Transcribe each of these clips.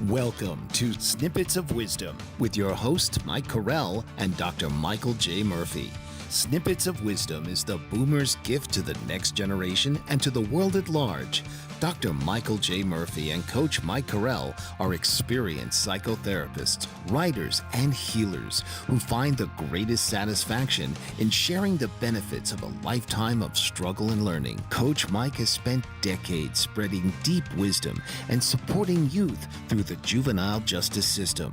Welcome to Snippets of Wisdom with your host, Mike Carell and Dr. Michael J. Murphy. Snippets of Wisdom is the boomer's gift to the next generation and to the world at large. Dr. Michael J. Murphy and Coach Mike Carell are experienced psychotherapists, writers, and healers who find the greatest satisfaction in sharing the benefits of a lifetime of struggle and learning. Coach Mike has spent decades spreading deep wisdom and supporting youth through the juvenile justice system.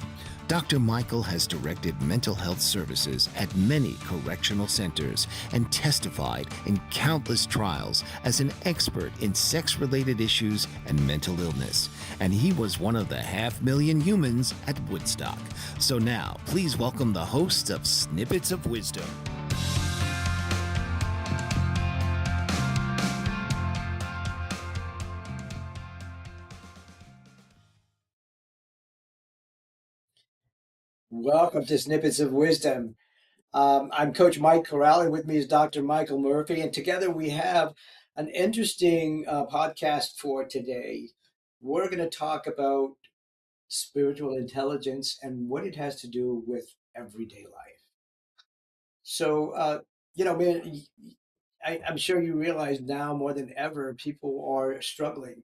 Dr. Michael has directed mental health services at many correctional centers and testified in countless trials as an expert in sex-related issues and mental illness. And he was one of the 500,000 humans at Woodstock. So now, please welcome the hosts of Snippets of Wisdom. Welcome to Snippets of Wisdom. I'm Coach Mike Carell, and with me is Dr. Michael Murphy, and together we have an interesting podcast for today. We're going to talk about spiritual intelligence and what it has to do with everyday life. So, man, I'm sure you realize now more than ever, people are struggling,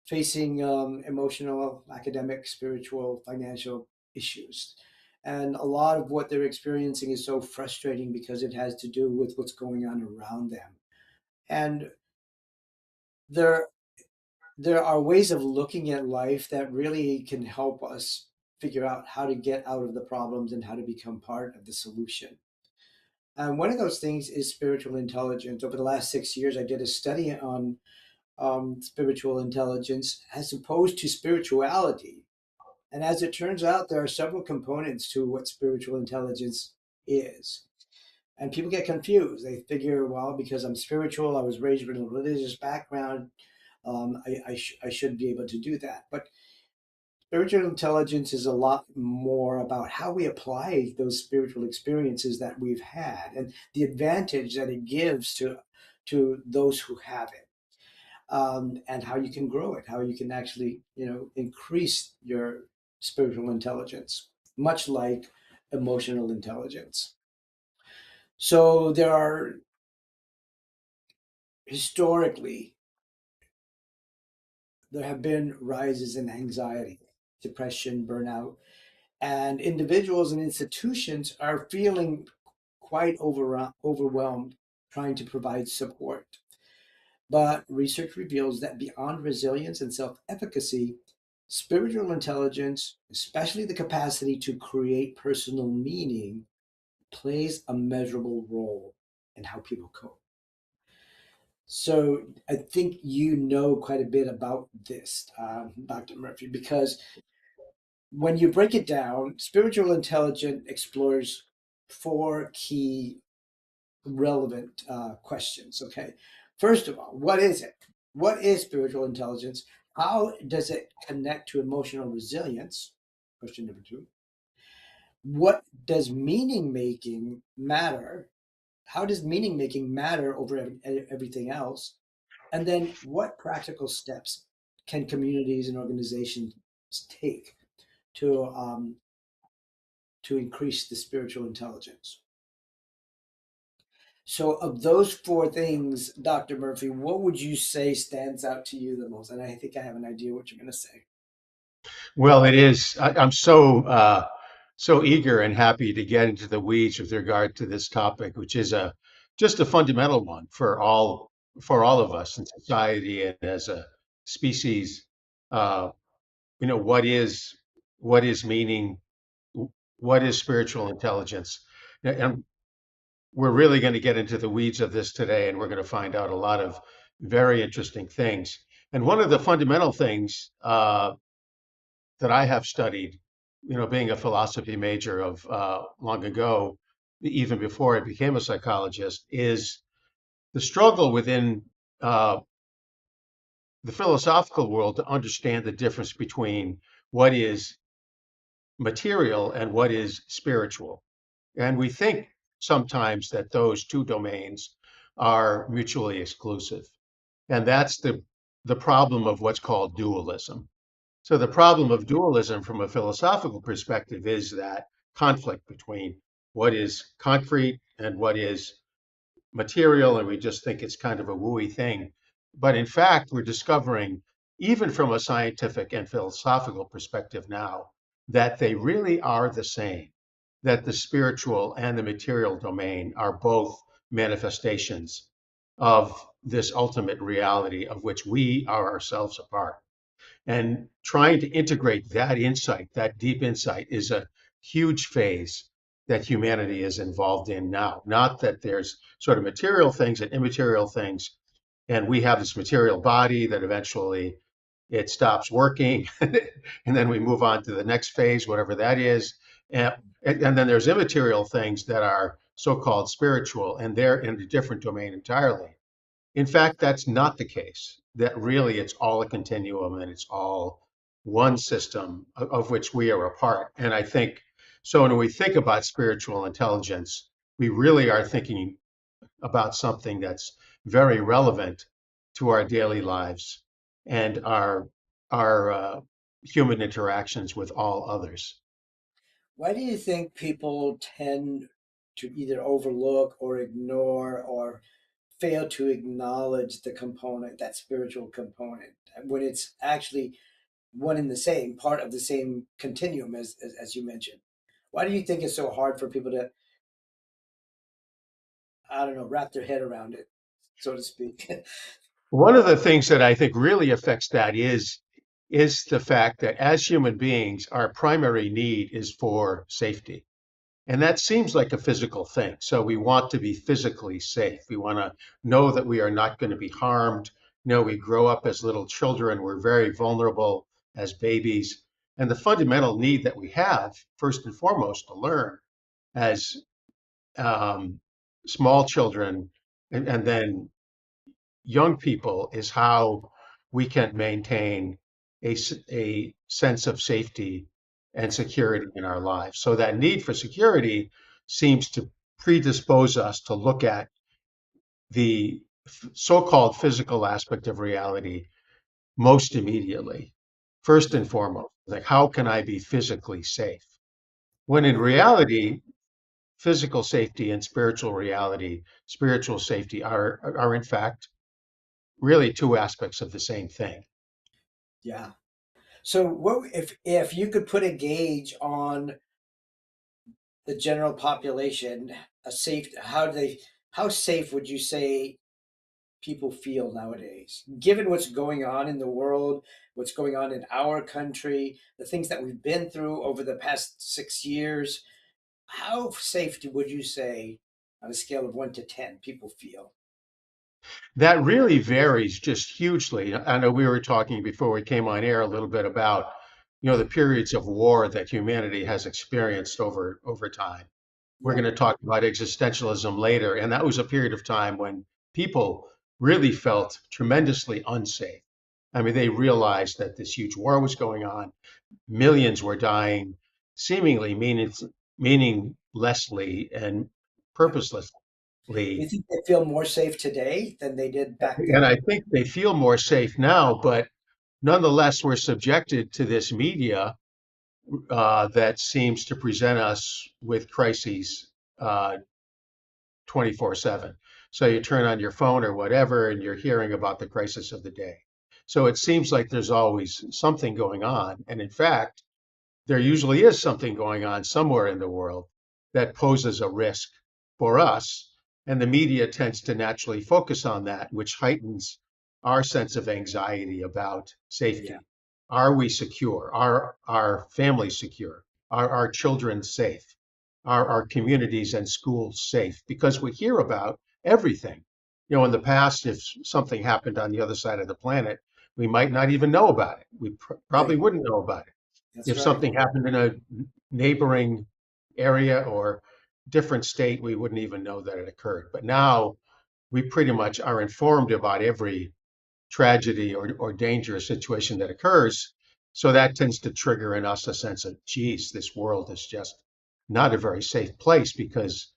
facing emotional, academic, spiritual, financial issues. And a lot of what they're experiencing is so frustrating because it has to do with what's going on around them. And there, there are ways of looking at life that really can help us figure out how to get out of the problems and how to become part of the solution. And one of those things is spiritual intelligence. Over the last 6 years, I did a study on spiritual intelligence as opposed to spirituality. And as it turns out, there are several components to what spiritual intelligence is. And people get confused. They figure, well, because I'm spiritual, I was raised with a religious background, I should be able to do that. But spiritual intelligence is a lot more about how we apply those spiritual experiences that we've had and the advantage that it gives to those who have it. And how you can grow it, how you can actually, increase your spiritual intelligence, much like emotional intelligence. So there are historically, there have been rises in anxiety, depression, burnout, and individuals and institutions are feeling quite overwhelmed trying to provide support. But research reveals that beyond resilience and self efficacy, spiritual intelligence, especially the capacity to create personal meaning, plays a measurable role in how people cope. So I think you know quite a bit about this, Dr. Murphy, because when you break it down, spiritual intelligence explores four key relevant questions. Okay. First of all, what is it? What is spiritual intelligence? How does it connect to emotional resilience? Question number two. What does meaning making matter? How does meaning making matter over everything else? And then what practical steps can communities and organizations take to um, to increase the spiritual intelligence? So, of those four things, Dr. Murphy, what would you say stands out to you the most? And I think I have an idea what you're going to say. Well, it is. I'm so eager and happy to get into the weeds with regard to this topic, which is a just a fundamental one for all of us in society and as a species. Uh, what is meaning? What is spiritual intelligence? And we're really going to get into the weeds of this today, and we're going to find out a lot of very interesting things. And one of the fundamental things that I have studied, being a philosophy major of long ago, even before I became a psychologist, is the struggle within uh, the philosophical world to understand the difference between what is material and what is spiritual. And we think sometimes that those two domains are mutually exclusive. And that's the problem of what's called dualism. So the problem of dualism from a philosophical perspective is that conflict between what is concrete and what is material, and we just think it's kind of a wooey thing. But in fact, we're discovering, even from a scientific and philosophical perspective now, that they really are the same, that the spiritual and the material domain are both manifestations of this ultimate reality of which we are ourselves a part. And trying to integrate that insight, that deep insight, is a huge phase that humanity is involved in now. Not that there's sort of material things and immaterial things, and we have this material body that eventually it stops working, and then we move on to the next phase, whatever that is. And then there's immaterial things that are so-called spiritual, and they're in a different domain entirely. In fact, that's not the case. That really it's all a continuum and it's all one system of which we are a part. And I think so when we think about spiritual intelligence, we really are thinking about something that's very relevant to our daily lives and our human interactions with all others. Why do you think people tend to either overlook or ignore or fail to acknowledge the component, that spiritual component, when it's actually one and the same, part of the same continuum as you mentioned? Why do you think it's so hard for people to, I don't know, wrap their head around it, so to speak? One of the things that I think really affects that is the fact that as human beings, our primary need is for safety. And that seems like a physical thing. So we want to be physically safe. We want to know that we are not going to be harmed. You know, we grow up as little children. We're very vulnerable as babies. And the fundamental need that we have, first and foremost, to learn as um, small children and then young people is how we can maintain a sense of safety and security in our lives. So that need for security seems to predispose us to look at the so-called physical aspect of reality most immediately, first and foremost. Like, how can I be physically safe? When in reality, physical safety and spiritual reality, spiritual safety are in fact really two aspects of the same thing. Yeah. So what if you could put a gauge on the general population, a safe how safe would you say people feel nowadays, given what's going on in the world, what's going on in our country, the things that we've been through over the past 6 years? How safe would you say, on a scale of 1 to 10, people feel? That really varies just hugely. I know we were talking before we came on air a little bit about, the periods of war that humanity has experienced over time. We're Yeah, going to talk about existentialism later, and that was a period of time when people really felt tremendously unsafe. I mean, they realized that this huge war was going on, millions were dying, seemingly meaninglessly and yeah. Do you purposelessly. think they feel more safe today than they did back And then? I think they feel more safe now, but nonetheless, we're subjected to this media that seems to present us with crises 24/7. So you turn on your phone or whatever, and you're hearing about the crisis of the day. So it seems like there's always something going on. And in fact, there usually is something going on somewhere in the world that poses a risk for us. And the media tends to naturally focus on that, which heightens our sense of anxiety about Yeah, safety. Are we secure? Are our families secure? Are our children safe? Are our communities and schools safe? Because we hear about everything. In the past, if something happened on the other side of the planet, we might not even know about it. We probably right. wouldn't know about it. That's If right. something happened in a neighboring area or different state, we wouldn't even know that it occurred. But now we pretty much are informed about every tragedy or dangerous situation that occurs. So that tends to trigger in us a sense of, geez, this world is just not a very safe place because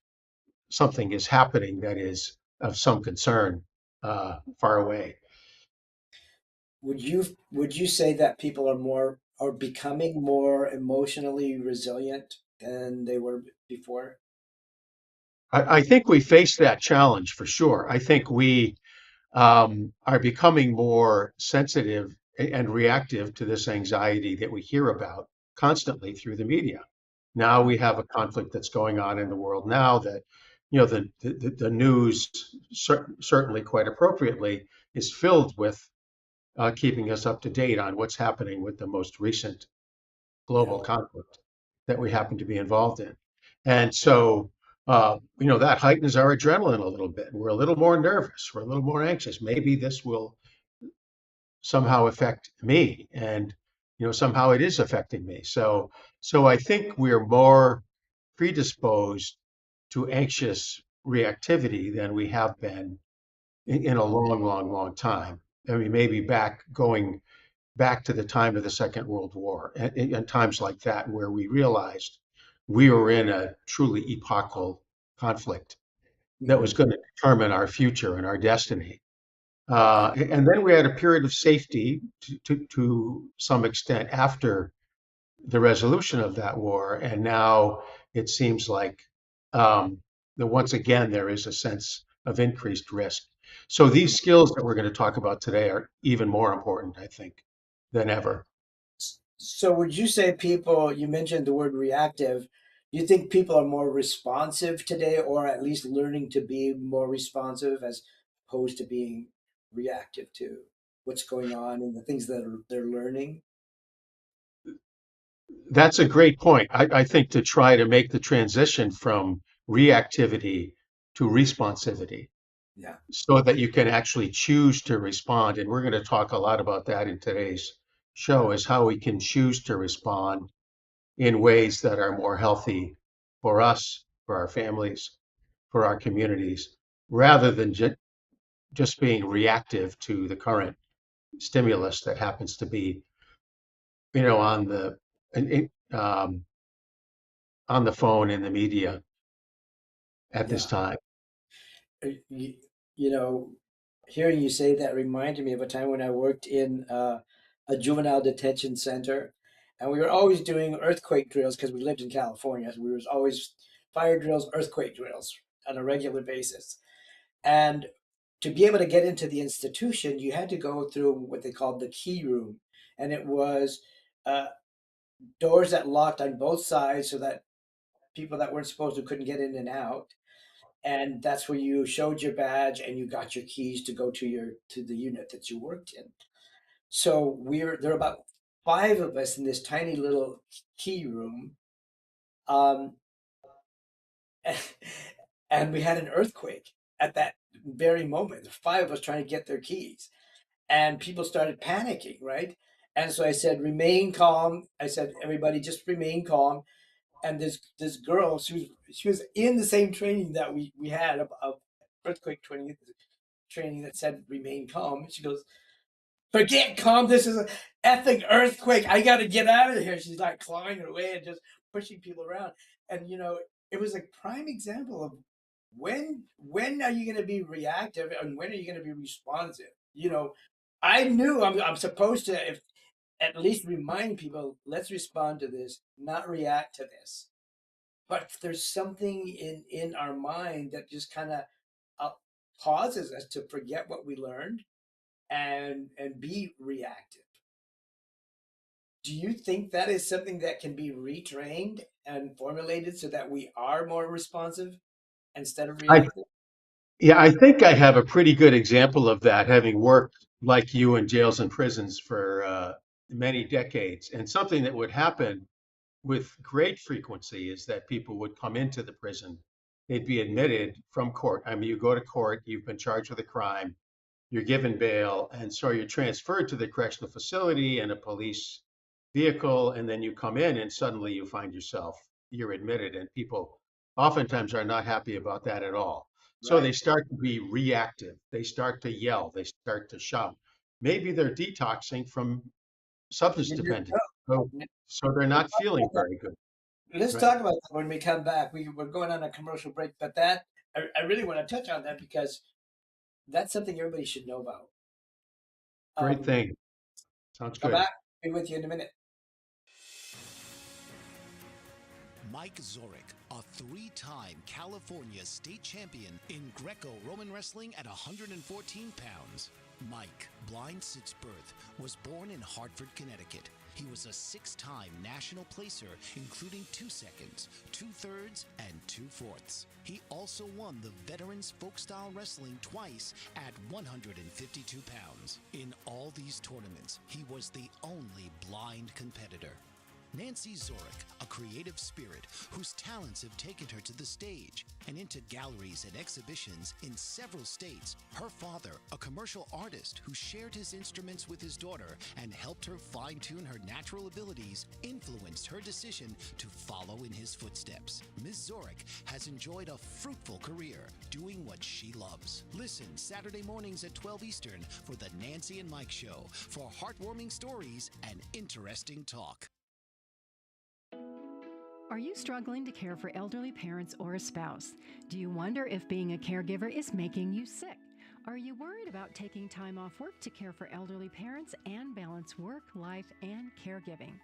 something is happening that is of some concern far away. Would you say that people are becoming more emotionally resilient than they were before? I think we face that challenge for sure. I think we are becoming more sensitive and reactive to this anxiety that we hear about constantly through the media. Now we have a conflict that's going on in the world now that, the news certainly quite appropriately is filled with keeping us up to date on what's happening with the most recent global Yeah. conflict that we happen to be involved in. And so, that heightens our adrenaline a little bit. We're a little more nervous. We're a little more anxious. Maybe this will somehow affect me. And, somehow it is affecting me. So I think we're more predisposed to anxious reactivity than we have been in a long, long, long time. I mean, maybe going back to the time of the Second World War and times like that, where we realized we were in a truly epochal conflict that was Mhm. going to determine our future and our destiny. And then we had a period of safety to some extent after the resolution of that war. And now it seems like that once again, there is a sense of increased risk. So these skills that we're going to talk about today are even more important, I think, than ever. So would you say people, you mentioned the word reactive, you think people are more responsive today, or at least learning to be more responsive as opposed to being reactive to what's going on and the things that they're learning? That's a great point. I think to try to make the transition from reactivity to responsivity Yeah. so that you can actually choose to respond. And we're going to talk a lot about that in today's show, is how we can choose to respond in ways that are more healthy for us, for our families, for our communities, rather than just being reactive to the current stimulus that happens to be, on um, on the phone in the media at this Yeah. time. You, you know, hearing you say that reminded me of a time when I worked in a juvenile detention center, and we were always doing earthquake drills because we lived in California. So we was always fire drills, earthquake drills on a regular basis. And to be able to get into the institution, you had to go through what they called the key room, and it was uh, doors that locked on both sides so that people that weren't supposed to couldn't get in and out, and that's where you showed your badge and you got your keys to go to the unit that you worked in. So there are about five of us in this tiny little key room, um, and we had an earthquake at that very moment. The five of us trying to get their keys, and people started panicking, right? And so I said, "Remain calm." I said, "Everybody, just remain calm." And this girl, she was in the same training that we had of earthquake training that said remain calm. And she goes, "Forget calm. This is an effing earthquake. I got to get out of here." She's like clawing her way and just pushing people around. And it was a prime example of when are you going to be reactive and when are you going to be responsive? I knew I'm supposed to at least remind people, let's respond to this, not react to this. But there's something in our mind that just kind of uh, causes us to forget what we learned and be reactive. Do you think that is something that can be retrained and formulated so that we are more responsive instead of I, reactive? yeah, I think I have a pretty good example of that, having worked like you in jails and prisons for many decades. And something that would happen with great frequency is that people would come into the prison. They'd be admitted from court. I mean, you go to court, you've been charged with a crime, you're given bail, and so you're transferred to the correctional facility in a police vehicle, and then you come in and suddenly you're admitted, and people oftentimes are not happy about that at all. So they Right. start to be reactive. They start to yell. They start to shout. Maybe they're detoxing from substance You dependence. So, know, so they're not feeling very good. let's Right. talk about that when we come back. We're going on a commercial break, but I really want to touch on that because that's something everybody should know about. Great Um, thing. Sounds Come good. back. Be with you in a minute. Mike Zorek, a three-time California state champion in Greco-Roman wrestling at 114 pounds. Mike, blind since birth, was born in Hartford, Connecticut. He was a six-time national placer, including 2 seconds, 2/3, and 2/4. He also won the Veterans Folk-Style Wrestling twice at 152 pounds. In all these tournaments, he was the only blind competitor. Nancy Zorek, a creative spirit whose talents have taken her to the stage and into galleries and exhibitions in several states. Her father, a commercial artist who shared his instruments with his daughter and helped her fine-tune her natural abilities, influenced her decision to follow in his footsteps. Ms. Zorek has enjoyed a fruitful career doing what she loves. Listen Saturday mornings at 12 Eastern for the Nancy and Mike Show for heartwarming stories and interesting talk. Are you struggling to care for elderly parents or a spouse? Do you wonder if being a caregiver is making you sick? Are you worried about taking time off work to care for elderly parents and balance work, life, and caregiving?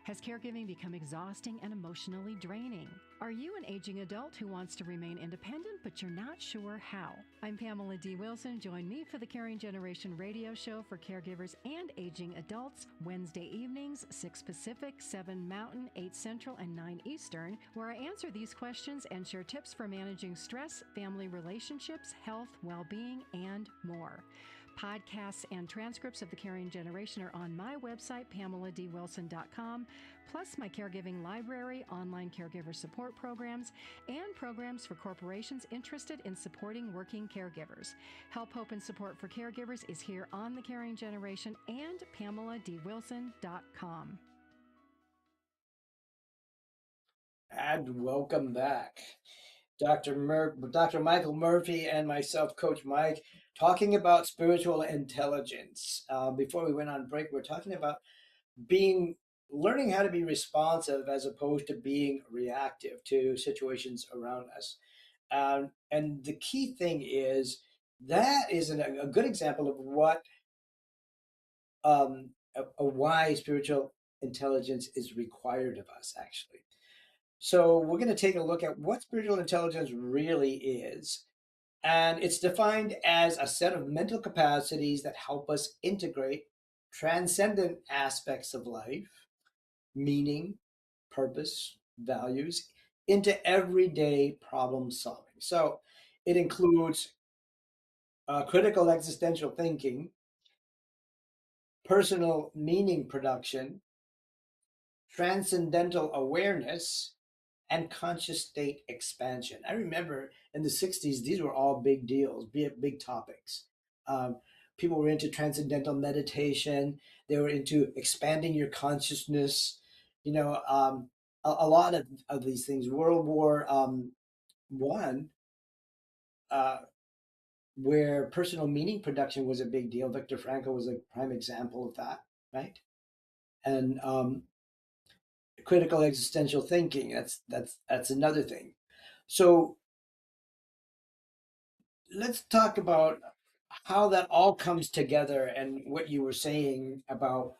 Has caregiving become exhausting and emotionally draining? Are you an aging adult who wants to remain independent, but you're not sure how? I'm Pamela D. Wilson. Join me for the Caring Generation radio show for caregivers and aging adults, Wednesday evenings, 6 Pacific, 7 Mountain, 8 Central, and 9 Eastern, where I answer these questions and share tips for managing stress, family relationships, health, well-being, and more. Podcasts and transcripts of The Caring Generation are on my website, PamelaDWilson.com, plus my caregiving library, online caregiver support programs, and programs for corporations interested in supporting working caregivers. Help, hope, and support for caregivers is here on The Caring Generation and PamelaDWilson.com. And welcome back. Dr. Michael Murphy and myself, Coach Mike, talking about spiritual intelligence. Before we went on break, we're talking about learning how to be responsive as opposed to being reactive to situations around us. And the key thing is that is a good example of what a why spiritual intelligence is required of us, actually. So we're going to take a look at what spiritual intelligence really is. And it's defined as a set of mental capacities that help us integrate transcendent aspects of life, meaning, purpose, values, into everyday problem solving. So it includes critical existential thinking, personal meaning production, transcendental awareness, and conscious state expansion. I remember in the 60s, these were all big deals, big topics. Um, People were into transcendental meditation. They were into expanding your consciousness. A lot of these things. World War One, where personal meaning production was a big deal. Viktor Frankl was a prime example of that, right? And critical existential thinking. That's another thing. So let's talk about how that all comes together and what you were saying about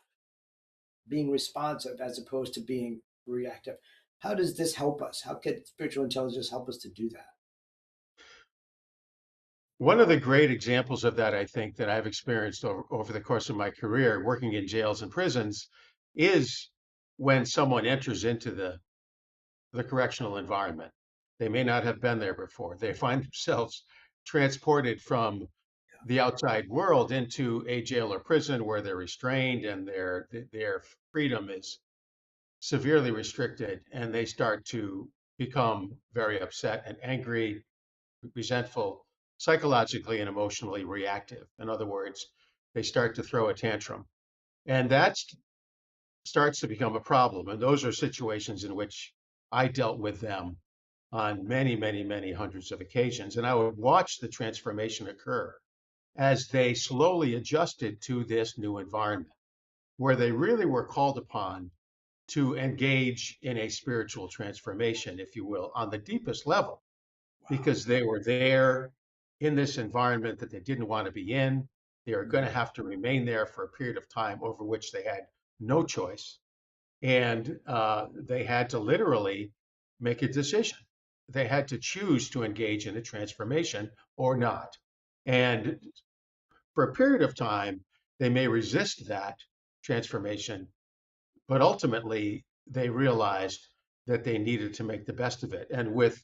being responsive as opposed to being reactive. How does this help us? How could spiritual intelligence help us to do that? One of the great examples of that, I think, that I've experienced over the course of my career working in jails and prisons is when someone enters into the correctional environment. They may not have been there before. They find themselves transported from the outside world into a jail or prison where they're restrained and their freedom is severely restricted, and they start to become very upset and angry, resentful, psychologically and emotionally reactive. In other words, they start to throw a tantrum. And that starts to become a problem. And those are situations in which I dealt with them on many, many, many hundreds of occasions. And I would watch the transformation occur as they slowly adjusted to this new environment, where they really were called upon to engage in a spiritual transformation, if you will, on the deepest level, because they were there in this environment that they didn't want to be in. They are going to have to remain there for a period of time over which they had no choice. And they had to literally make a decision. They had to choose to engage in a transformation or not. And for a period of time, they may resist that transformation, but ultimately they realized that they needed to make the best of it. And with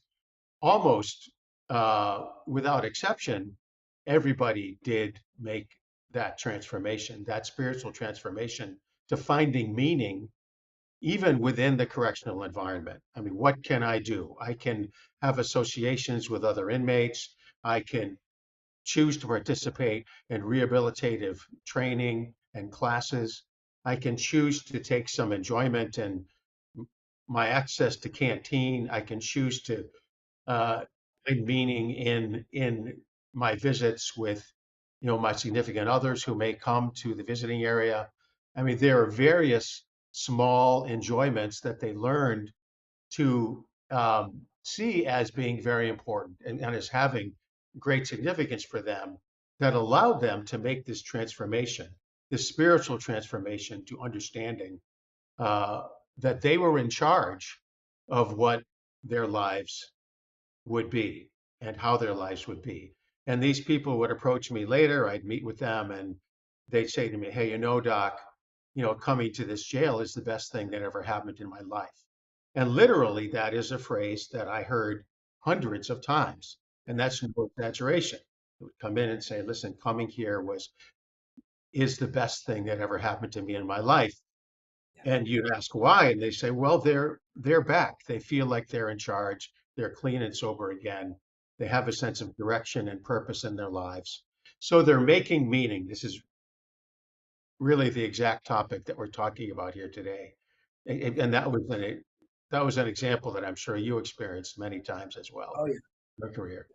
almost without exception, everybody did make that transformation, that spiritual transformation to finding meaning even within the correctional environment. I mean, what can I do? I can have associations with other inmates. I can choose to participate in rehabilitative training and classes. I can choose to take some enjoyment in my access to canteen. I can choose to uh, find meaning in my visits with, my significant others who may come to the visiting area. I mean, there are various small enjoyments that they learned to see as being very important and as having great significance for them that allowed them to make this transformation, this spiritual transformation to understanding uh, that they were in charge of what their lives would be and how their lives would be. And these people would approach me later, I'd meet with them, and they'd say to me, hey, Doc, coming to this jail is the best thing that ever happened in my life. And literally, that is a phrase that I heard hundreds of times. And that's no exaggeration. They would come in and say, listen, coming here is the best thing that ever happened to me in my life. And you'd ask why, and they say, well, they're back. They feel like they're in charge. They're clean and sober again. They have a sense of direction and purpose in their lives. So they're making meaning. This is really the exact topic that we're talking about here today. And that was an example that I'm sure you experienced many times as well Oh, yeah. in your career.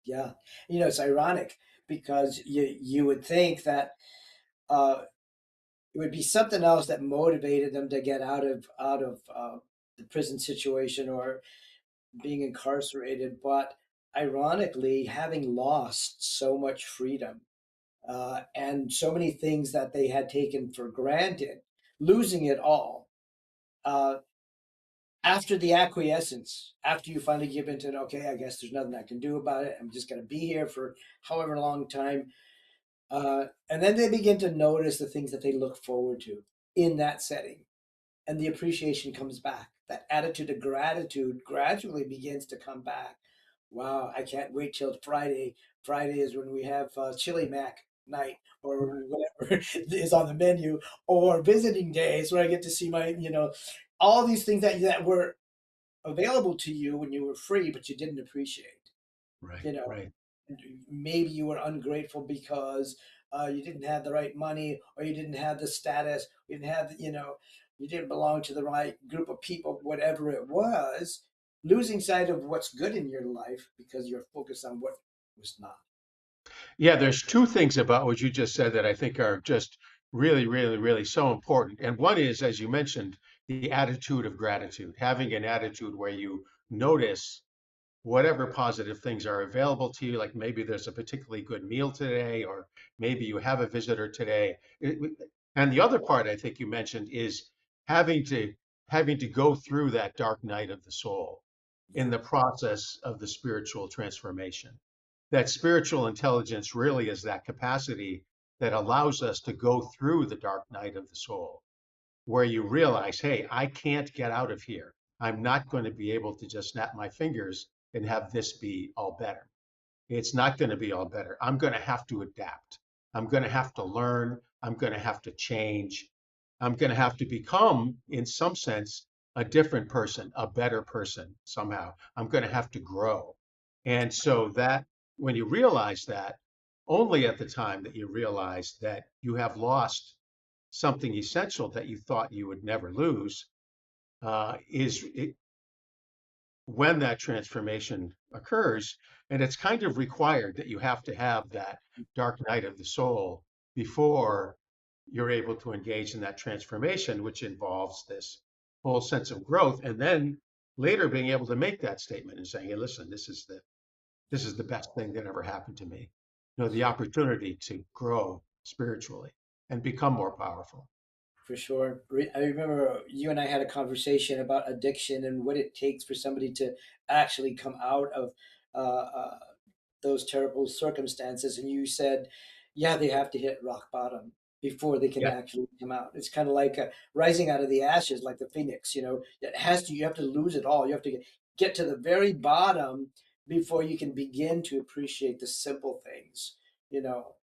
Yeah. It's ironic because you would think that uh, it would be something else that motivated them to get out of the prison situation or being incarcerated. But ironically, having lost so much freedom and so many things that they had taken for granted, losing it all. Uh, After the acquiescence, after you finally give into it, okay, I guess there's nothing I can do about it. I'm just going to be here for however long time. And then they begin to notice the things that they look forward to in that setting. And the appreciation comes back. That attitude of gratitude gradually begins to come back. Wow, I can't wait till Friday. Friday is when we have chili mac night or whatever is on the menu, or visiting days where I get to see all these things that were available to you when you were free, but you didn't appreciate. Right, You know, right. maybe you were ungrateful because you didn't have the right money, or you didn't have the status, you didn't have, you didn't belong to the right group of people, whatever it was. Losing sight of what's good in your life because you're focused on what was not. Yeah, there's two things about what you just said that I think are just really, really, really so important. And one is, as you mentioned, the attitude of gratitude, having an attitude where you notice whatever positive things are available to you, like maybe there's a particularly good meal today, or maybe you have a visitor today. And the other part I think you mentioned is having to having to go through that dark night of the soul in Yeah. the process of the spiritual transformation. That spiritual intelligence really is that capacity that allows us to go through the dark night of the soul, where you realize, hey, I can't get out of here. I'm not going to be able to just snap my fingers and have this be all better. It's not going to be all better. I'm going to have to adapt. I'm going to have to learn. I'm going to have to change. I'm going to have to become, in some sense, a different person, a better person somehow. I'm going to have to grow. And so that when you realize that, only at the time that you realize that you have lost something essential that you thought you would never lose, is it, when that transformation occurs. And it's kind of required that you have to have that dark night of the soul before you're able to engage in that transformation, which involves this whole sense of growth. And then later being able to make that statement and saying, hey, listen, this is the best thing that ever happened to me. the opportunity to grow spiritually and become more powerful. For sure. I remember you and I had a conversation about addiction and what it takes for somebody to actually come out of uh, uh, those terrible circumstances. And you said, yeah, they have to hit rock bottom before they can Yeah, actually come out. It's kind of like rising out of the ashes, like the phoenix. It has to. You have to lose it all. You have to get to the very bottom before you can begin to appreciate the simple things. You know,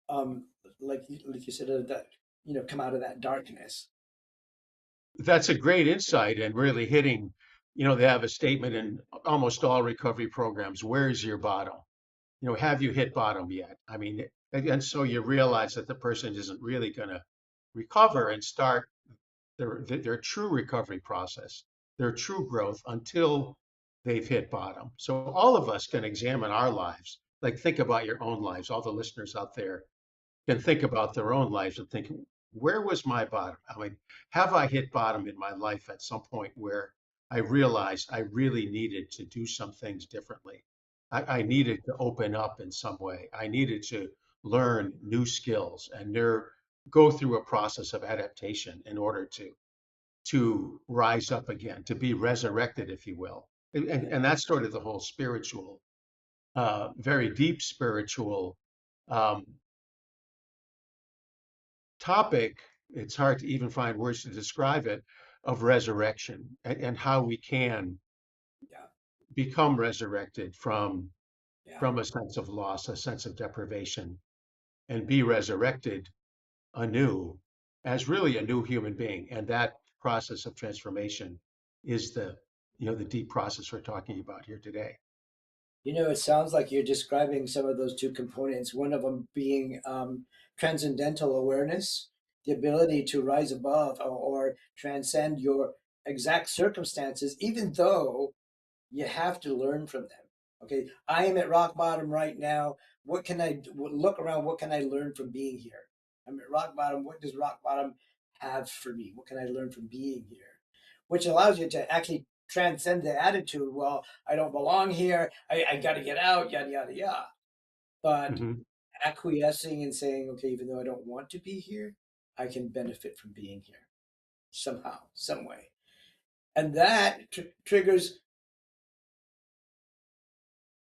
um, like you said, that come out of that darkness. that's a great insight and really hitting. They have a statement in almost all recovery programs: where's your bottom? Have you hit bottom yet? I mean, and so you realize that the person isn't really going to recover and start their true recovery process, their true growth until they've hit bottom. So all of us can examine our lives. Like, think about your own lives. All the listeners out there can think about their own lives and think, where was my bottom? I mean, have I hit bottom in my life at some point where I realized I really needed to do some things differently? I needed to open up in some way. I needed to learn new skills and go through a process of adaptation in order to rise up again, to be resurrected, if you will. And that's sort of the whole spiritual, very deep spiritual um, topic. It's hard to even find words to describe it, of resurrection, and how we can Yeah, become resurrected yeah. from a sense of loss, a sense of deprivation, and be resurrected anew as really a new human being. And that process of transformation is the deep process we're talking about here today. It sounds like you're describing some of those two components. One of them being transcendental awareness, the ability to rise above or transcend your exact circumstances, even though you have to learn from them. Okay, I am at rock bottom right now. What can I look around? What can I learn from being here? I'm at rock bottom. What does rock bottom have for me? What can I learn from being here? Which allows you to actually transcend the attitude. Well, I don't belong here. I got to get out. Yada yada yada. But Mhm. acquiescing and saying, okay, even though I don't want to be here, I can benefit from being here somehow, some way, and that triggers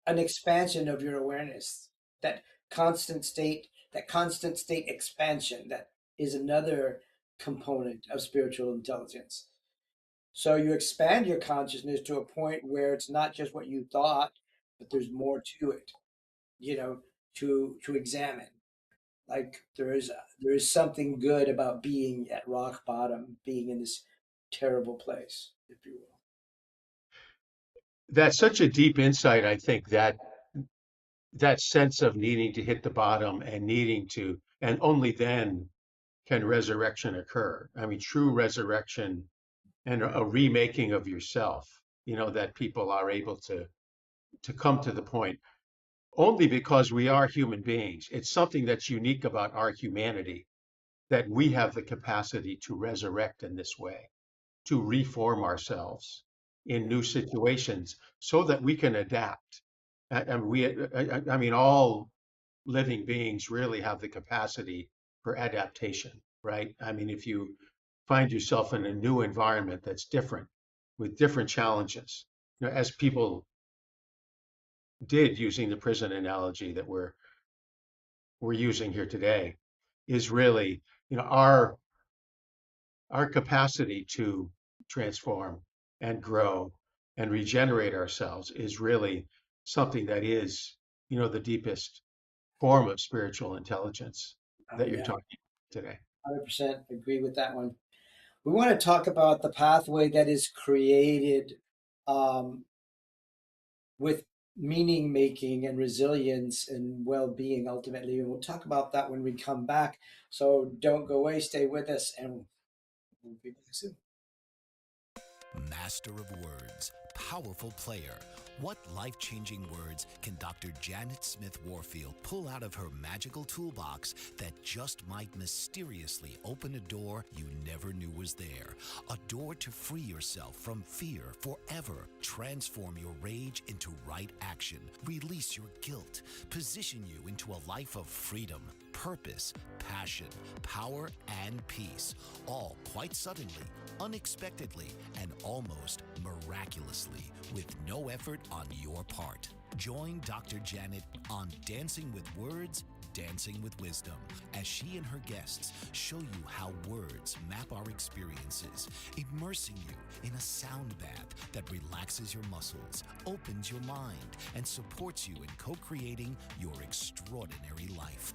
an expansion of your awareness, that constant state expansion, that is another component of spiritual intelligence. So you expand your consciousness to a point where it's not just what you thought, but there's more to it, you know to examine. Like there is something good about being at rock bottom, being in this terrible place, if you will. That's such a deep insight. I think that sense of needing to hit the bottom and needing to, and only then can resurrection occur. I mean, true resurrection and a remaking of yourself, that people are able to come to the point only because we are human beings. It's something that's unique about our humanity, that we have the capacity to resurrect in this way, to reform ourselves in new situations so that we can adapt. I mean, all living beings really have the capacity for adaptation, right? I mean, if you find yourself in a new environment that's different, with different challenges, as people did, using the prison analogy that we're using here today, is really, our capacity to transform and grow and regenerate ourselves is really something that is, the deepest form of spiritual intelligence Oh that you're yeah, talking today. 100% agree with that one. We want to talk about the pathway that is created um, with meaning making and resilience and well-being ultimately, and we'll talk about that when we come back. So don't go away, stay with us, and we'll be back soon. Master of words, powerful player. What life-changing words can Dr. Janet Smith Warfield pull out of her magical toolbox that just might mysteriously open a door you never knew was there? A door to free yourself from fear forever. Transform your rage into right action. Release your guilt. Position you into a life of freedom, purpose, passion, power, and peace. All quite suddenly, unexpectedly, and almost miraculously, with no effort on your part. Join Dr. Janet on Dancing with Words, Dancing with Wisdom, as she and her guests show you how words map our experiences, immersing you in a sound bath that relaxes your muscles, opens your mind, and supports you in co-creating your extraordinary life.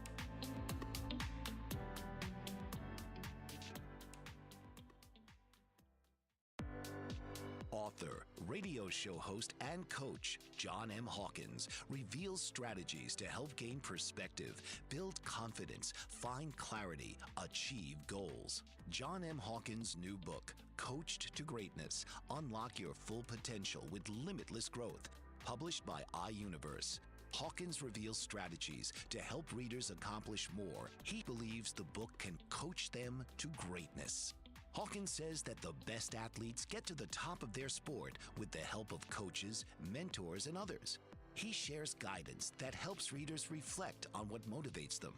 Author, radio show host, and coach John M. Hawkins reveals strategies to help gain perspective, build confidence, find clarity, achieve goals. John M. Hawkins' new book, Coached to Greatness: Unlock Your Full Potential with Limitless Growth, published by iUniverse. Hawkins reveals strategies to help readers accomplish more. He believes the book can coach them to greatness. Hawkins says that the best athletes get to the top of their sport with the help of coaches, mentors, and others. He shares guidance that helps readers reflect on what motivates them,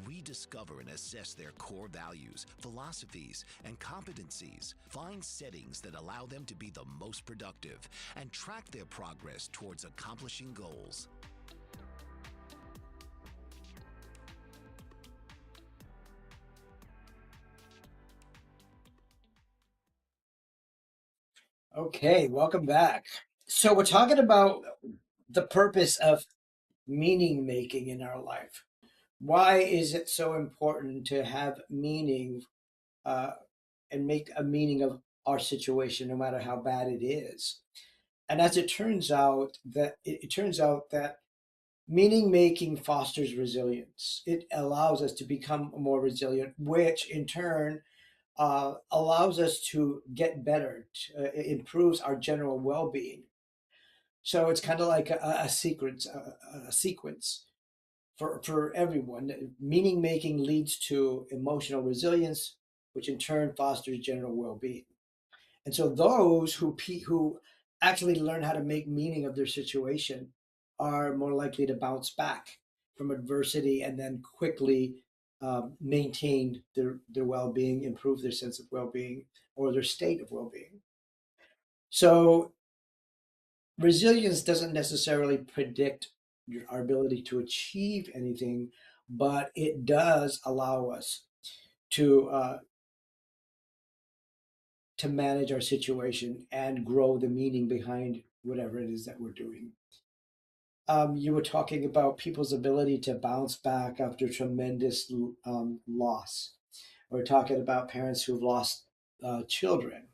rediscover and assess their core values, philosophies, and competencies, find settings that allow them to be the most productive, and track their progress towards accomplishing goals. Okay, welcome back. So we're talking about the purpose of meaning making in our life. Why is it so important to have meaning uh, and make a meaning of our situation, no matter how bad it is? And as it turns out that meaning making fosters resilience. It allows us to become more resilient, which in turn allows us to get better. It improves our general well-being. So it's kind of like a sequence for everyone. Meaning making leads to emotional resilience, which in turn fosters general well-being. And so those who actually learn how to make meaning of their situation are more likely to bounce back from adversity and then quickly maintain their well-being, improve their sense of well-being or their state of well-being. So resilience doesn't necessarily predict our ability to achieve anything, but it does allow us to to manage our situation and grow the meaning behind whatever it is that we're doing. You were talking about people's ability to bounce back after tremendous loss. We're talking about parents who've lost children.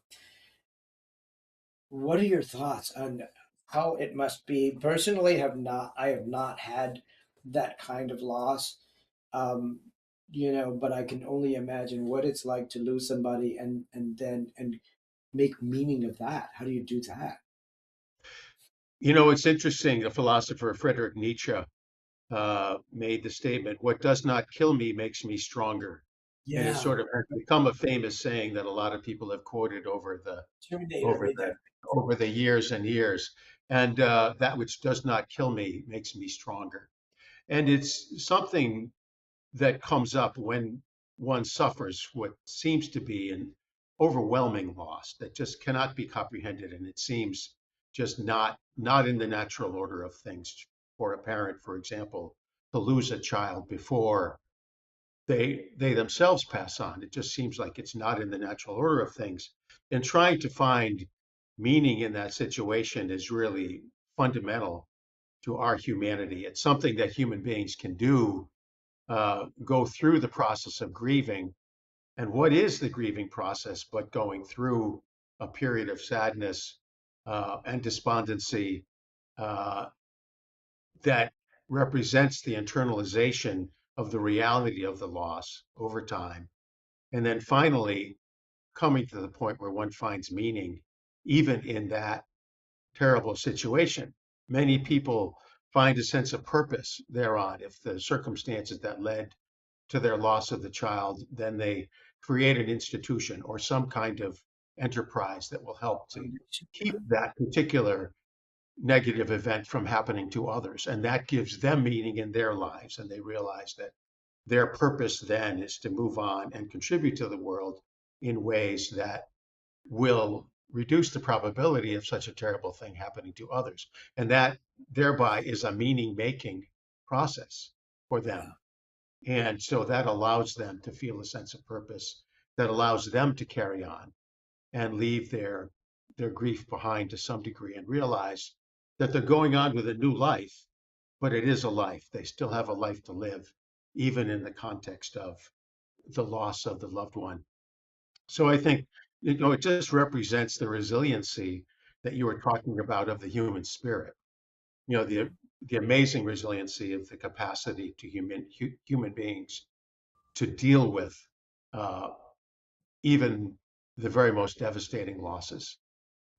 What are your thoughts on how it must be? Personally, I have not had that kind of loss. Um, but I can only imagine what it's like to lose somebody and make meaning of that. How do you do that? You know, it's interesting. The philosopher Friedrich Nietzsche made the statement, "What does not kill me makes me stronger." And it Yeah, sort of has become a famous saying that a lot of people have quoted Terminator over made the that. over the years and years. And that which does not kill me makes me stronger. And it's something that comes up when one suffers what seems to be an overwhelming loss that just cannot be comprehended, and it seems just not in the natural order of things for a parent, for example, to lose a child before they themselves pass on. It just seems like it's not in the natural order of things, and trying to find meaning in that situation is really fundamental to our humanity. It's something that human beings can do, go through the process of grieving. And what is the grieving process but going through a period of sadness and despondency uh, that represents the internalization of the reality of the loss over time. And then finally, coming to the point where one finds meaning, even in that terrible situation. Many people find a sense of purpose thereon. If the circumstances that led to their loss of the child, then they create an institution or some kind of enterprise that will help to keep that particular negative event from happening to others. And that gives them meaning in their lives. And they realize that their purpose then is to move on and contribute to the world in ways that will reduce the probability of such a terrible thing happening to others. And that thereby is a meaning making process for Yeah. them. And so that allows them to feel a sense of purpose, that allows them to carry on and leave their grief behind to some degree and realize that they're going on with a new life, but it is a life. They still have a life to live, even in the context of the loss of the loved one. So I think, it just represents the resiliency that you were talking about of the human spirit. The amazing resiliency of the capacity to human beings to deal with uh, even the very most devastating losses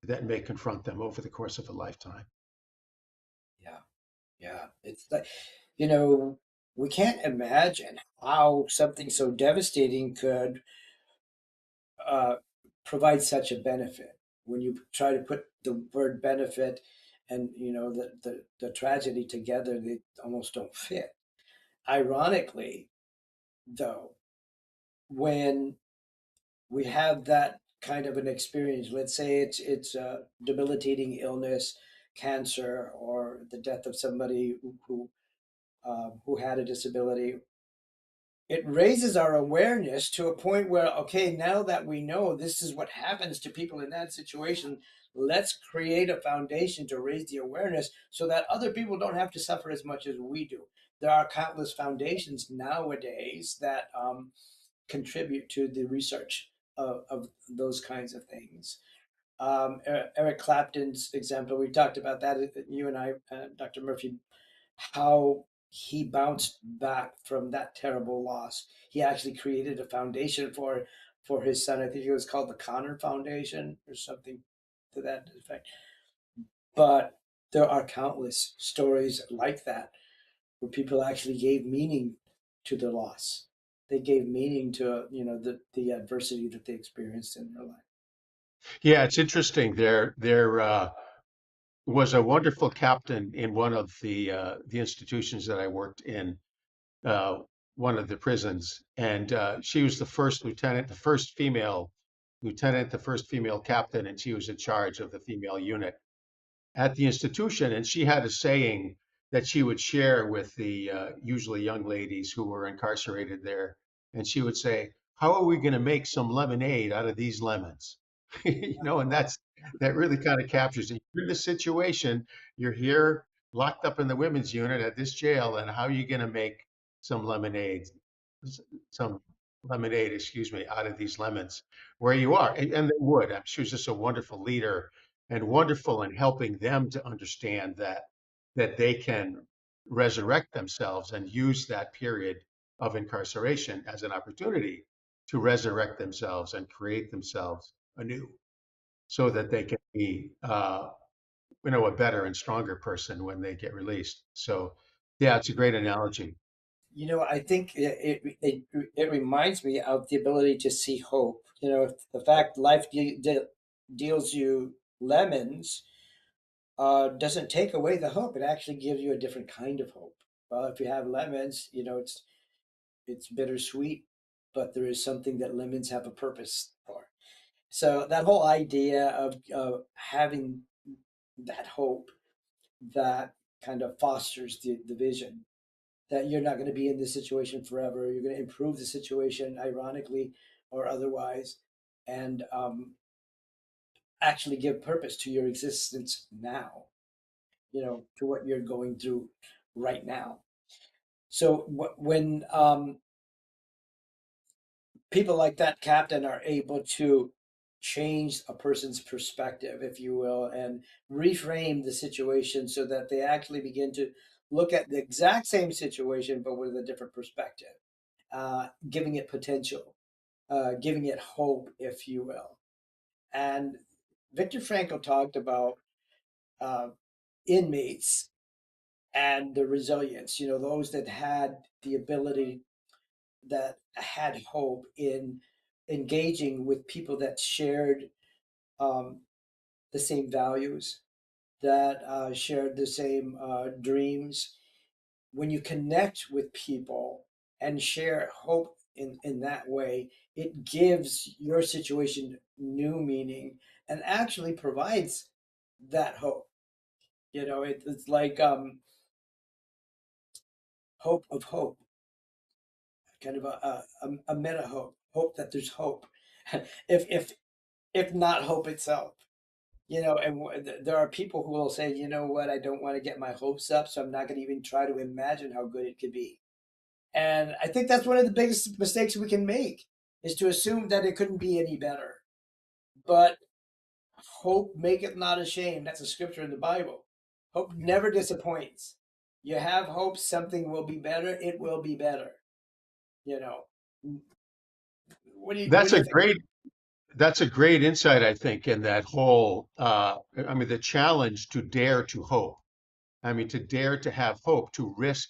that may confront them over the course of a lifetime. Yeah. Yeah. It's like, you know, we can't imagine how something so devastating could uh, provide such a benefit. When you try to put the word benefit and the tragedy together, they almost don't fit. Ironically, though, when we have that kind of an experience, let's say it's a debilitating illness, cancer, or the death of somebody who had a disability, it raises our awareness to a point where, okay, now that we know this is what happens to people in that situation, let's create a foundation to raise the awareness so that other people don't have to suffer as much as we do. There are countless foundations nowadays that contribute to the research of those kinds of things. Eric Clapton's example, we talked about that, you and I, Dr. Murphy, how he bounced back from that terrible loss. He actually created a foundation for his son. I think it was called the Connor Foundation or something to that effect. But there are countless stories like that where people actually gave meaning to the loss. They gave meaning to the adversity that they experienced in their life. Yeah, it's interesting. There was a wonderful captain in one of the institutions that I worked in, uh, one of the prisons, and she was the first lieutenant, the first female lieutenant, the first female captain, and she was in charge of the female unit at the institution. And she had a saying that she would share with the usually young ladies who were incarcerated there. And she would say, "How are we going to make some lemonade out of these lemons?" And that really kind of captures it. You're in this situation, you're here locked up in the women's unit at this jail, and how are you going to make some lemonade, some lemonade, excuse me, out of these lemons where you are? And they would. She was just a wonderful leader and wonderful in helping them to understand that they can resurrect themselves and use that period of incarceration as an opportunity to resurrect themselves and create themselves anew so that they can be a better and stronger person when they get released. So yeah, it's a great analogy. I think it reminds me of the ability to see hope. The fact life deals you lemons doesn't take away the hope. It actually gives you a different kind of hope. Well, if you have lemons, it's bittersweet, but there is something that lemons have a purpose for. So that whole idea of having that hope that kind of fosters the vision that you're not going to be in this situation forever. You're going to improve the situation, ironically or otherwise, and actually give purpose to your existence now, to what you're going through right now. So when people like that captain are able to change a person's perspective, if you will, and reframe the situation so that they actually begin to look at the exact same situation but with a different perspective, giving it potential, giving it hope, if you will. And Viktor Frankl talked about uh, inmates and the resilience, those that had the ability, that had hope in engaging with people that shared um, the same values, that shared the same dreams. When you connect with people and share hope in that way, it gives your situation new meaning and actually provides that hope. It's like hope of hope, kind of a meta hope that there's hope, if not hope itself. And there are people who will say, you know what, I don't want to get my hopes up, so I'm not going to even try to imagine how good it could be. And I think that's one of the biggest mistakes we can make, is to assume that it couldn't be any better. But hope maketh not ashamed. That's a scripture in the Bible. Hope never disappoints. You have hope something will be better, it will be better. You know. What That's do you a think? great that's a great insight, I think, in that whole I mean, the challenge to dare to hope. I mean, to dare to have hope, to risk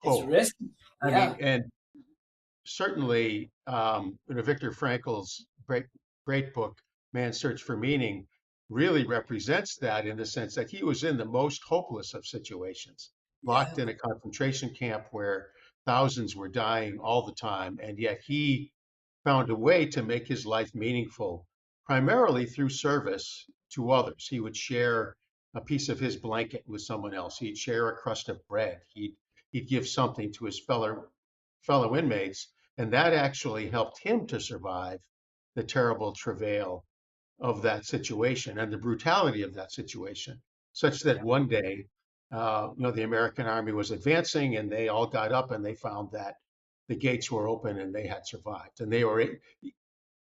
It's hope. risky. I mean, Yeah. and certainly, Viktor Frankl's great book, Man's Search for Meaning, really represents that, in the sense that he was in the most hopeless of situations, Yeah. locked in a concentration camp where thousands were dying all the time, and yet he found a way to make his life meaningful, primarily through service to others. He would share a piece of his blanket with someone else. He'd share a crust of bread. He'd give something to his fellow inmates, and that actually helped him to survive the terrible travail of that situation and the brutality of that situation, such that Yeah. one day, the American army was advancing, and they all got up and they found that the gates were open and they had survived. And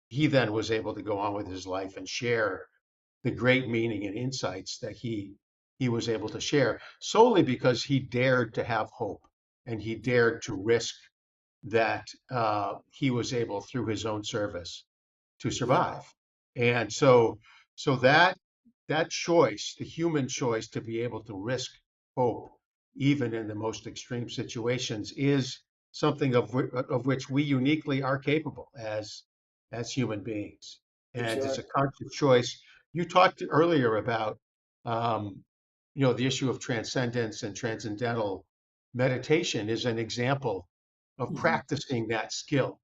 he then was able to go on with his life and share the great meaning and insights that he was able to share, solely because he dared to have hope, and he dared to risk that he was able, through his own service, to Yeah. survive. And so that choice, the human choice to be able to risk hope, even in the most extreme situations, is something of which we uniquely are capable as human beings. For And it's sure. a conscious choice. You talked earlier about um, the issue of transcendence, and transcendental meditation is an example of Mhm. practicing that skill.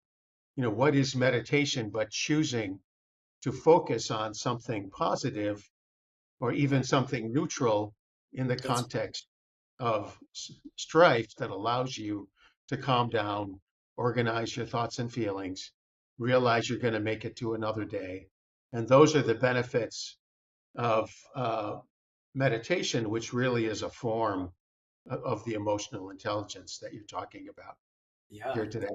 What is meditation but choosing to focus on something positive, or even something neutral, in the That's context of strife, that allows you to calm down, organize your thoughts and feelings, realize you're going to make it to another day. And those are the benefits of meditation, which really is a form of the emotional intelligence that you're talking about yeah. here today.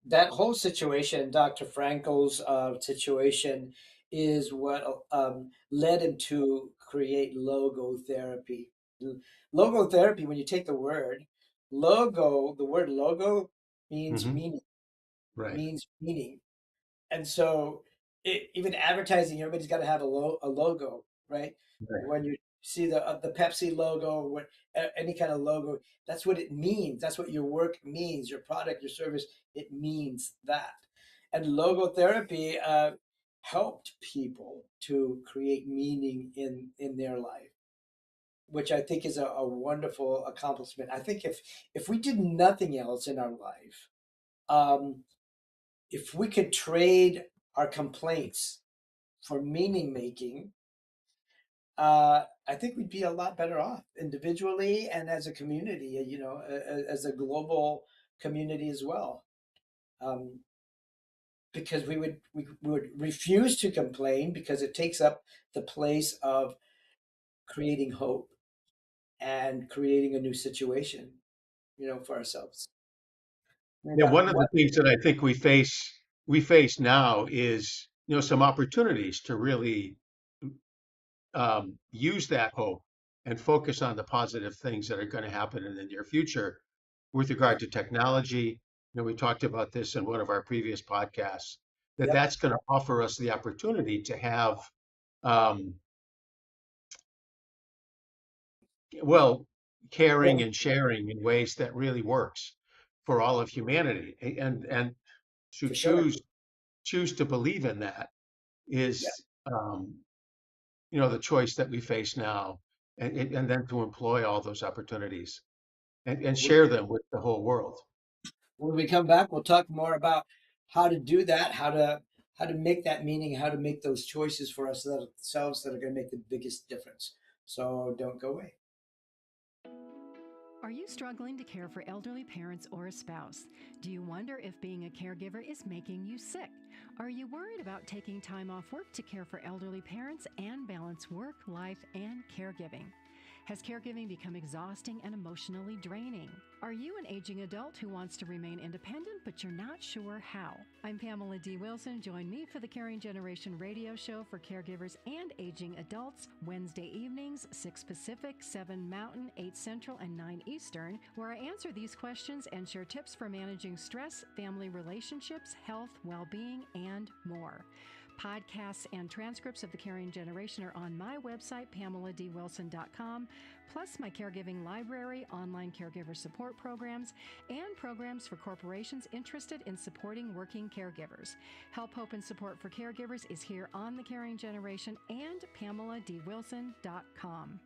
That whole situation, Dr. Frankel's situation, is what led him to create logotherapy. Logotherapy, when you take the word the word logo means Hmm. meaning, Right. means meaning. And so, even advertising, everybody's got to have a logo, right? Right. When you see the Pepsi logo, or any kind of logo, that's what it means. That's what your work means, your product, your service. It means that. And logotherapy helped people to create meaning in their life, which I think is a wonderful accomplishment. I think if we did nothing else in our life, um, if we could trade our complaints for meaning making, I think we'd be a lot better off individually and as a community, as a global community as well. Um, because we would refuse to complain, because it takes up the place of creating hope and creating a new situation, for ourselves. I mean, Yeah, one of the what? things that I think we face now is, some opportunities to really use that hope and focus on the positive things that are going to happen in the near future with Yeah, regard to technology. We talked about this in one of our previous podcasts, that yep, that's going to offer us the opportunity to have um, well, caring Yeah, and sharing in ways that really works for all of humanity. And to for sure. choose to believe in that Yeah. is, the choice that we face now, and then to employ all those opportunities and share them with the whole world. When we come back, we'll talk more about how to do that, how to make that meaning, how to make those choices for ourselves that are going to make the biggest difference. So don't go away. Are you struggling to care for elderly parents or a spouse? Do you wonder if being a caregiver is making you sick? Are you worried about taking time off work to care for elderly parents and balance work, life, and caregiving? Has caregiving become exhausting and emotionally draining? Are you an aging adult who wants to remain independent but you're not sure how? I'm Pamela D. Wilson. Join me for the Caring Generation radio show for caregivers and aging adults, Wednesday evenings, 6 Pacific, 7 Mountain, 8 Central, and 9 Eastern, where I answer these questions and share tips for managing stress, family relationships, health, well-being, and more. Podcasts and transcripts of The Caring Generation are on my website, PamelaDWilson.com, plus my caregiving library, online caregiver support programs, and programs for corporations interested in supporting working caregivers. Help, hope, and support for caregivers is here on The Caring Generation and PamelaDWilson.com.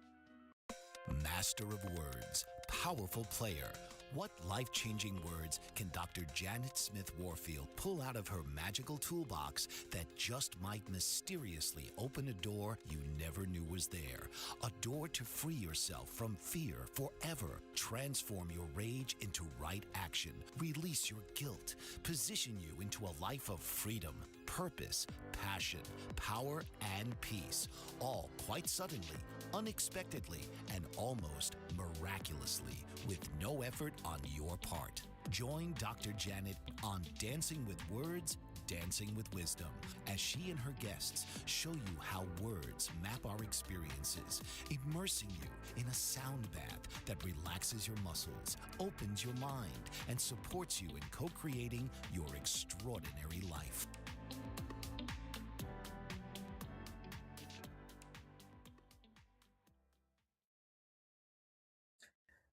Master of words, powerful player. What life-changing words can Dr. Janet Smith Warfield pull out of her magical toolbox that just might mysteriously open a door you never knew was there? A door to free yourself from fear forever. Transform your rage into right action. Release your guilt. Position you into a life of freedom, purpose, passion, power, and peace. All quite suddenly, unexpectedly, and almost miraculously, with no effort on your part. Join Dr. Janet on Dancing with Words, Dancing with Wisdom, as she and her guests show you how words map our experiences, immersing you in a sound bath that relaxes your muscles, opens your mind, and supports you in co-creating your extraordinary life.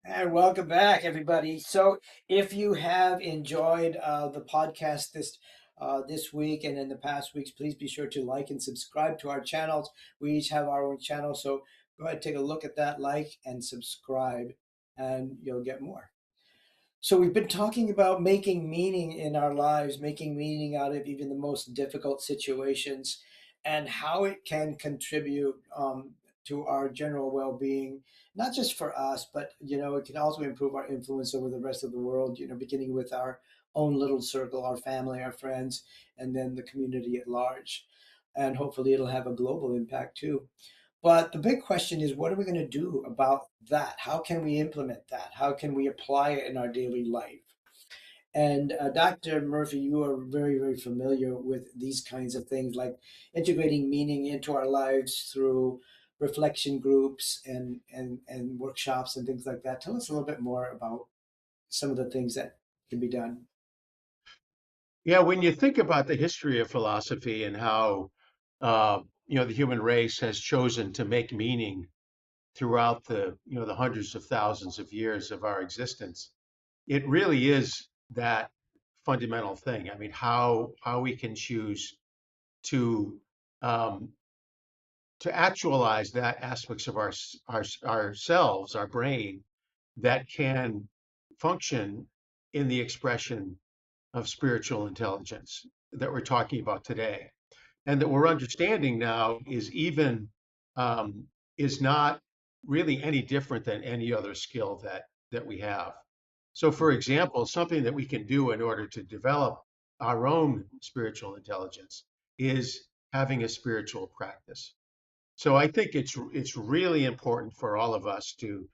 And welcome back, everybody. So, if you have enjoyed the podcast this week and in the past weeks, please be sure to like and subscribe to our channels. We each have our own channel, so go ahead, take a look at that, like and subscribe, and you'll get more. So, we've been talking about making meaning in our lives, making meaning out of even the most difficult situations, and how it can contribute to our general well-being, not just for us, but it can also improve our influence over the rest of the world. Beginning with our own little circle, our family, our friends, and then the community at large, and hopefully it'll have a global impact too. But the big question is, what are we going to do about that? How can we implement that? How can we apply it in our daily life? And Dr. Murphy, you are very, very familiar with these kinds of things, like integrating meaning into our lives through reflection groups and workshops and things like that. Tell us a little bit more about some of the things that can be done. Yeah, when you think about the history of philosophy and how the human race has chosen to make meaning throughout the hundreds of thousands of years of our existence, it really is that fundamental thing. I mean, how we can choose to um, to actualize that aspects of ourselves, our brain, that can function in the expression of spiritual intelligence that we're talking about today, and that we're understanding now um, is not really any different than any other skill that we have. So, for example, something that we can do in order to develop our own spiritual intelligence is having a spiritual practice. So I think it's really important for all of us to,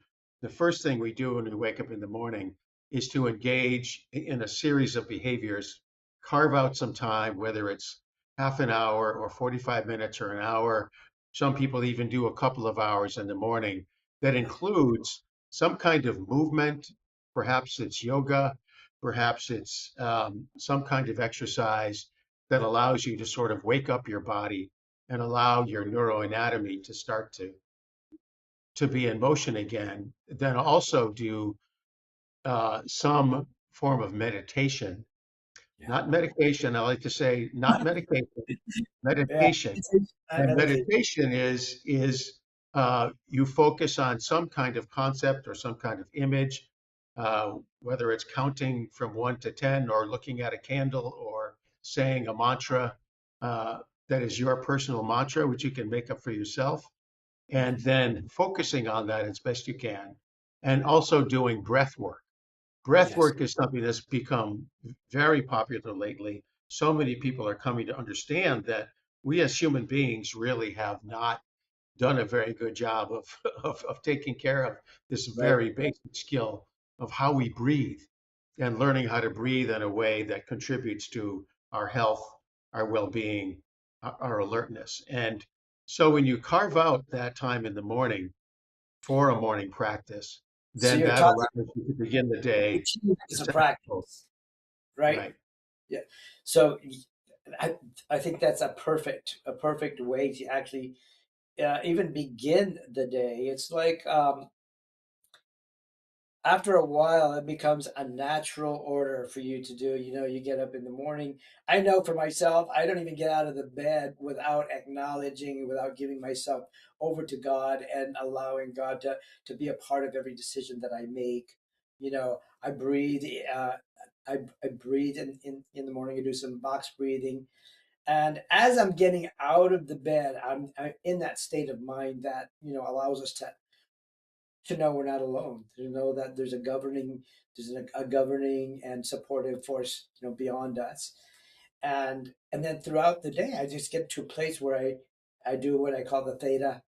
the first thing we do when we wake up in the morning is to engage in a series of behaviors, carve out some time, whether it's half an hour or 45 minutes or an hour. Some people even do a couple of hours in the morning that includes some kind of movement. Perhaps it's yoga, perhaps it's some kind of exercise that allows you to sort of wake up your body and allow your neuroanatomy to start to be in motion again, then also do some form of meditation, Yeah. not medication. I like to say not medication, Yeah. meditation. I And meditate. meditation is you focus on some kind of concept or some kind of image, whether it's counting from 1 to 10 or looking at a candle or saying a mantra that is your personal mantra, which you can make up for yourself, and then focusing on that as best you can, and also doing breath work. Breath Yes. work is something that's become very popular lately. So many people are coming to understand that we as human beings really have not done a very good job of, of taking care of this Right. very basic skill of how we breathe and learning how to breathe in a way that contributes to our health, our well-being, our alertness. And so when you carve out that time in the morning for a morning practice, So then you're that talking allows you to begin the day routine with is a a sense of hope. practice, right? Right. Yeah. So I I think that's a perfect way to actually even begin the day. It's like after a while it becomes a natural order for you to do. You get up in the morning. I know for myself, I don't even get out of the bed without acknowledging, without giving myself over to God and allowing God to be a part of every decision that I make. I breathe. I breathe in the morning. I do some box breathing, and as I'm getting out of the bed, I'm in that state of mind that allows us to know we're not alone, to know that there's a governing and supportive force beyond us. And then throughout the day I just get to a place where I do what I call the theta,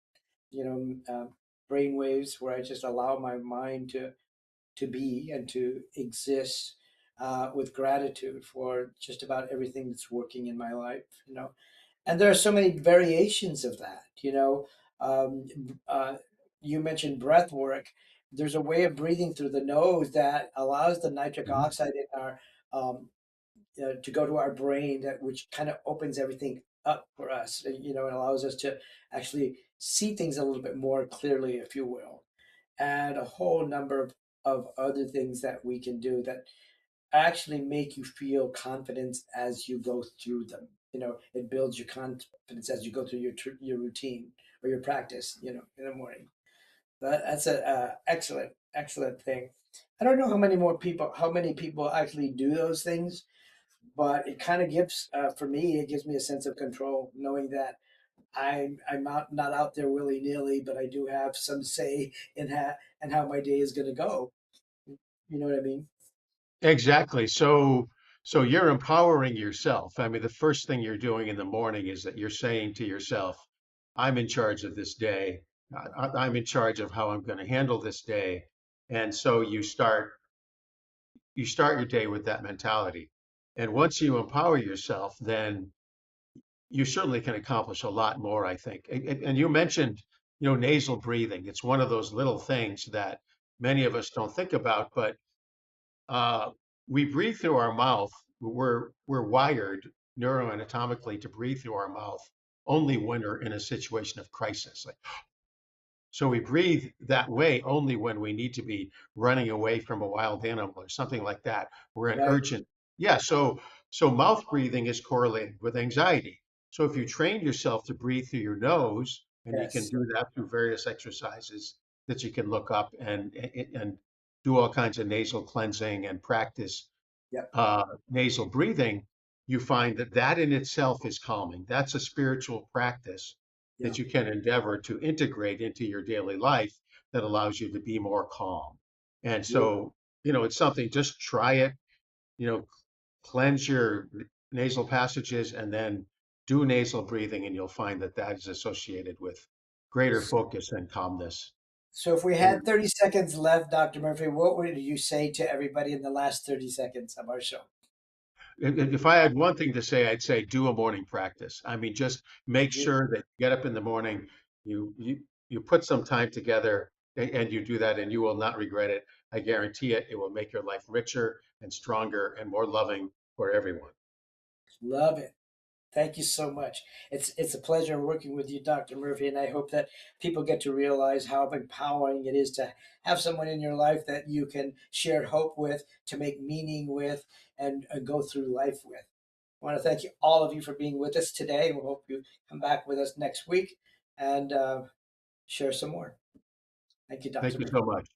you know brain waves, where I just allow my mind to be and to exist with gratitude for just about everything that's working in my life. And there are so many variations of that. Um, uh, you mentioned breath work. There's a way of breathing through the nose that allows the nitric Mhm. oxide in our to go to our brain, that which kind of opens everything up for us. It allows us to actually see things a little bit more clearly, if you will, and a whole number of other things that we can do that actually make you feel confidence as you go through them. It builds your confidence as you go through your routine or your practice. In the morning. That's a excellent thing. I don't know how many people actually do those things, but it kind of gives for me, it gives me a sense of control, knowing that I'm not out there willy nilly, but I do have some say in how my day is going to go. You know what I mean? Exactly. So you're empowering yourself. I mean, the first thing you're doing in the morning is that you're saying to yourself, I'm in charge of this day. I'm in charge of how I'm going to handle this day. And so you start your day with that mentality. And once you empower yourself, then you certainly can accomplish a lot more, I think. And you mentioned, nasal breathing. It's one of those little things that many of us don't think about, but uh, we breathe through our mouth. We're wired neuroanatomically to breathe through our mouth only when we're in a situation of crisis. Like, so we breathe that way only when we need to be running away from a wild animal or something like that. We're in Right. urgent. Yeah, so mouth breathing is correlated with anxiety. So if you train yourself to breathe through your nose, and you can Yes. do that through various exercises that you can look up and do all kinds of nasal cleansing and practice Yep. nasal breathing, you find that that in itself is calming. That's a spiritual practice Yeah. that you can endeavor to integrate into your daily life that allows you to be more calm. And Beautiful. so, it's something, just try it, you know, cleanse your nasal passages and then do nasal breathing, and you'll find that that is associated with greater focus and calmness. So if we And had 30 seconds left, Dr. Murphy, what would you say to everybody in the last 30 seconds of our show? if I had one thing to say, I'd say do a morning practice. I mean, just make Beautiful. sure that you get up in the morning, you put some time together, and you do that, and you will not regret it. I guarantee it. It will make your life richer and stronger and more loving for everyone. Love it. Thank you so much. It's a pleasure working with you, Dr. Murphy, and I hope that people get to realize how empowering it is to have someone in your life that you can share hope with, to make meaning with, and go through life with. I want to thank you, all of you, for being with us today. We hope you come back with us next week and share some more. Thank you, Thank Dr. you Murphy. so much.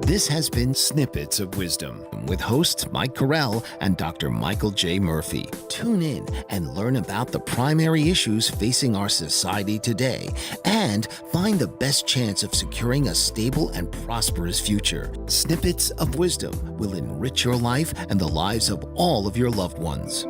This has been Snippets of Wisdom with hosts Mike Carell and Dr. Michael J. Murphy. Tune in and learn about the primary issues facing our society today and find the best chance of securing a stable and prosperous future. Snippets of Wisdom will enrich your life and the lives of all of your loved ones.